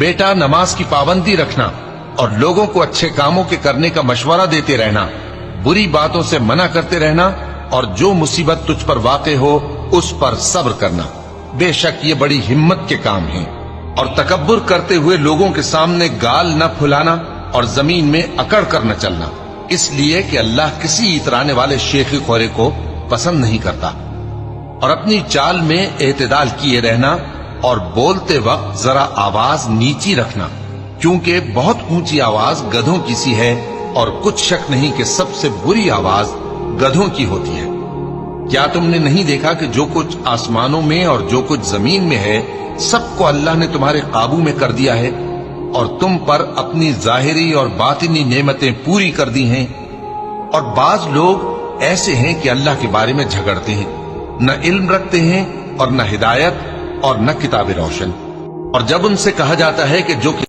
बेटा, नमाज की पाबंदी रखना और लोगों को अच्छे कामों के करने का मशवरा देते रहना, बुरी बातों से मना करते रहना और जो मुसीबत तुझ पर वाक़े हो उस पर सब्र करना। बेशक ये बड़ी हिम्मत के काम हैं। और तकब्बुर करते हुए लोगों के सामने गाल न फुलाना और जमीन में अकड़ कर न चलना, इसलिए कि अल्लाह किसी इतराने वाले शेखी खोरे को पसंद नहीं करता। और अपनी चाल में एतदाल किए रहना और बोलते वक्त जरा आवाज नीची रखना, क्योंकि बहुत ऊंची आवाज गधों की सी है और कुछ शक नहीं कि सबसे बुरी आवाज गधों की होती है। क्या तुमने नहीं देखा कि जो कुछ आसमानों में और जो कुछ जमीन में है सबको अल्लाह ने तुम्हारे काबू में कर दिया है और तुम पर अपनी जाहिरी और बातिनी नेमतें पूरी कर दी हैं। और बाज लोग ऐसे हैं कि अल्लाह के बारे में झगड़ते हैं, न इल्म रखते हैं और न हिदायत और न किताब रोशन। और जब उनसे कहा जाता है कि जो